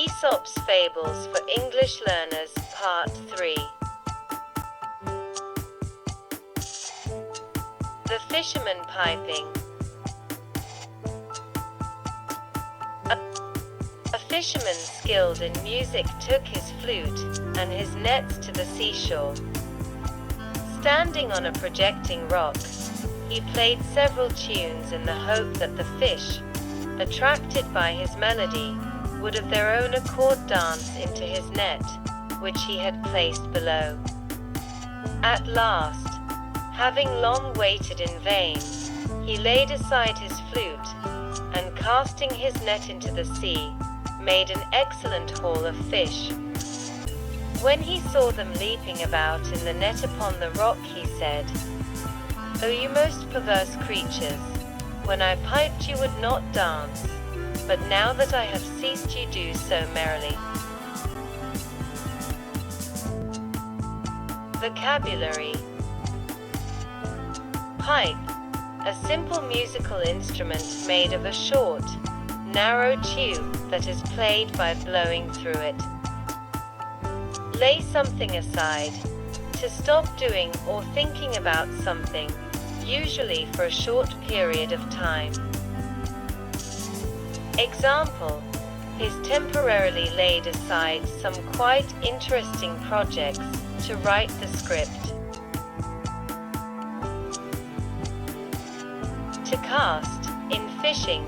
Aesop's Fables for English Learners, Part 3. The Fisherman Piping. A fisherman skilled in music took his flute and his nets to the seashore. Standing on a projecting rock, he played several tunes in the hope that the fish, attracted by his melody, would of their own accord dance into his net, which he had placed below. At last, having long waited in vain, he laid aside his flute, and casting his net into the sea, made an excellent haul of fish. When he saw them leaping about in the net upon the rock, he said, "O you most perverse creatures, when I piped you would not dance, but now that I have ceased you do so merrily." Vocabulary. Pipe, a simple musical instrument made of a short, narrow tube that is played by blowing through it. Lay something aside, to stop doing or thinking about something, usually for a short period of time. Example, he's temporarily laid aside some quite interesting projects to write the script. To cast, in fishing,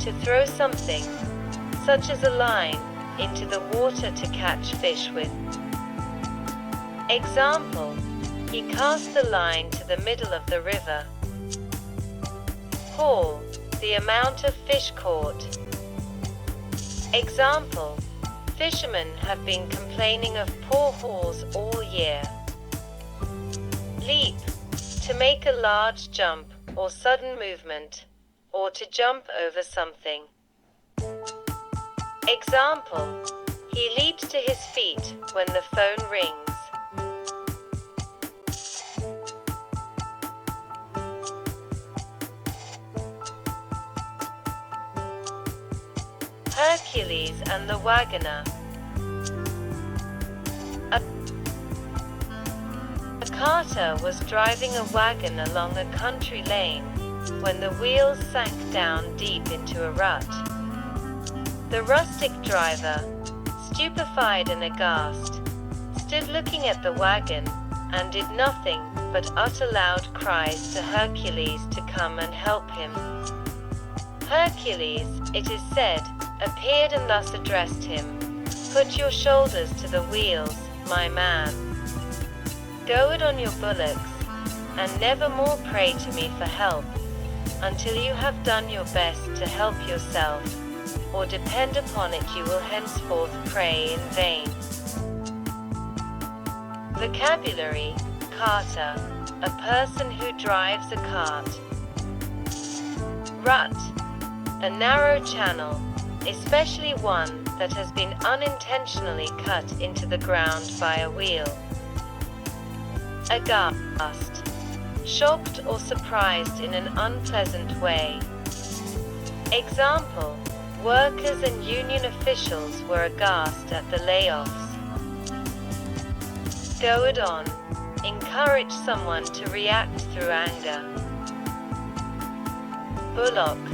to throw something, such as a line, into the water to catch fish with. Example, he cast the line to the middle of the river. Haul, the amount of fish caught. Example, fishermen have been complaining of poor hauls all year. Leap, to make a large jump or sudden movement, or to jump over something. Example, he leaps to his feet when the phone rings. Hercules and the Wagoner. A carter was driving a wagon along a country lane when the wheels sank down deep into a rut. The rustic driver, stupefied and aghast, stood looking at the wagon and did nothing but utter loud cries to Hercules to come and help him. Hercules, it is said, appeared and thus addressed him, "Put your shoulders to the wheels, my man. Go it on your bullocks, and never more pray to me for help, until you have done your best to help yourself, or depend upon it you will henceforth pray in vain." Vocabulary. Carter, a person who drives a cart. Rut, a narrow channel, especially one that has been unintentionally cut into the ground by a wheel. Aghast, shocked or surprised in an unpleasant way. Example, workers and union officials were aghast at the layoffs. Goad on, encourage someone to react through anger. Bullock,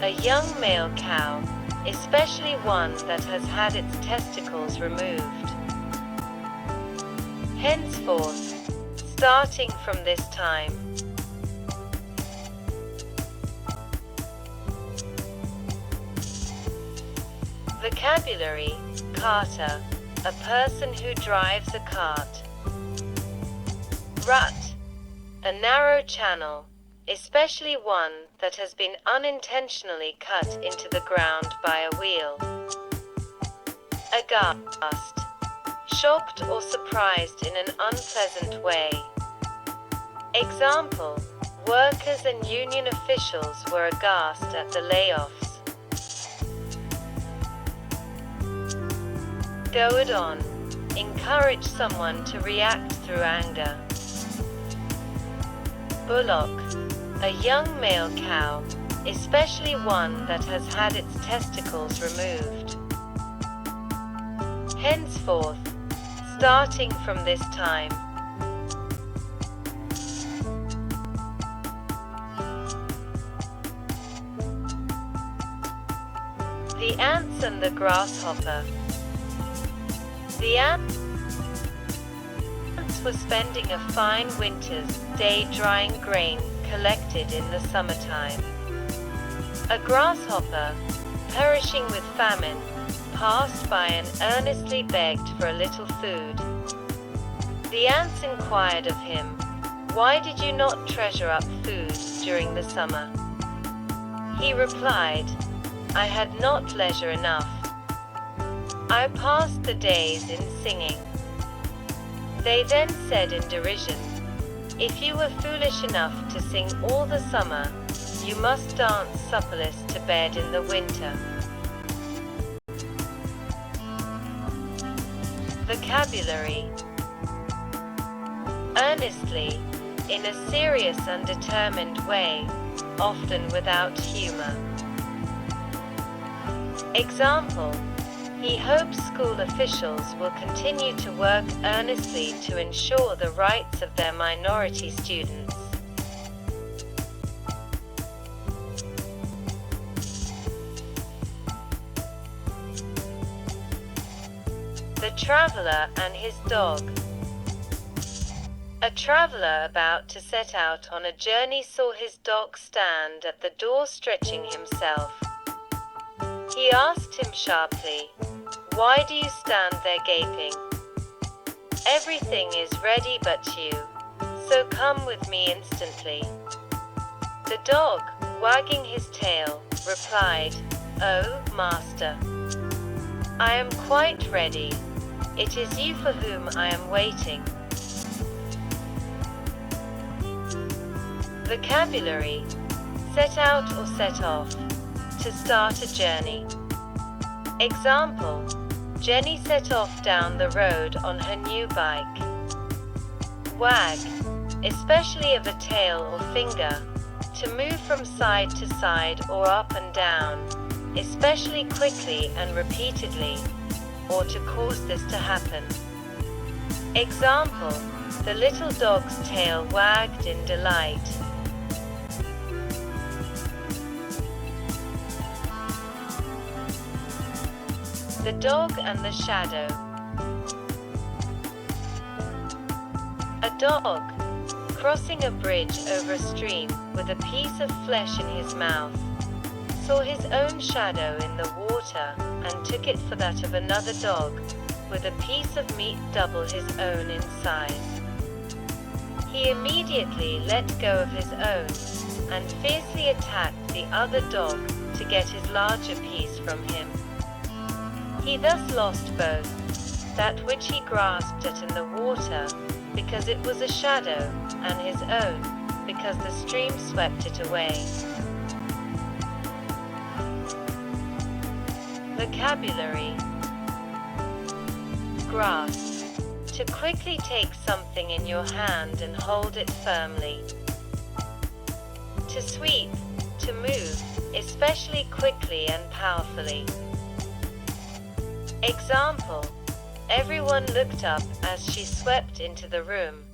a young male cow, especially one that has had its testicles removed. Henceforth, starting from this time. Vocabulary. Carter, a person who drives a cart. Rut, a narrow channel, especially one that has been unintentionally cut into the ground by a wheel. Aghast, shocked or surprised in an unpleasant way. Example, workers and union officials were aghast at the layoffs. Goad on, encourage someone to react through anger. Bullock, a young male cow, especially one that has had its testicles removed. Henceforth, starting from this time, the ants and the grasshopper. The ants were spending a fine winter's day drying grain collected in the summertime. A grasshopper, perishing with famine, passed by and earnestly begged for a little food. The ants inquired of him, "Why did you not treasure up food during the summer?" He replied, "I had not leisure enough. I passed the days in singing." They then said in derision, "If you were foolish enough to sing all the summer, you must dance supperless to bed in the winter." Vocabulary: earnestly, in a serious and determined way, often without humor. Example: he hopes school officials will continue to work earnestly to ensure the rights of their minority students. The traveler and his dog. A traveler about to set out on a journey saw his dog stand at the door stretching himself. He asked him sharply, "Why do you stand there gaping? Everything is ready but you, so come with me instantly." The dog, wagging his tail, replied, "Oh, master, I am quite ready. It is you for whom I am waiting." Vocabulary: set out or set off, to start a journey. Example: Jenny set off down the road on her new bike. Wag, especially of a tail or finger, to move from side to side or up and down, especially quickly and repeatedly, or to cause this to happen. Example: the little dog's tail wagged in delight. The dog and the shadow. A dog, crossing a bridge over a stream with a piece of flesh in his mouth, saw his own shadow in the water and took it for that of another dog, with a piece of meat double his own in size. He immediately let go of his own, and fiercely attacked the other dog to get his larger piece from him. He thus lost both, that which he grasped at in the water, because it was a shadow, and his own, because the stream swept it away. Vocabulary: grasp, to quickly take something in your hand and hold it firmly. To sweep, to move, especially quickly and powerfully. Example: everyone looked up as she swept into the room.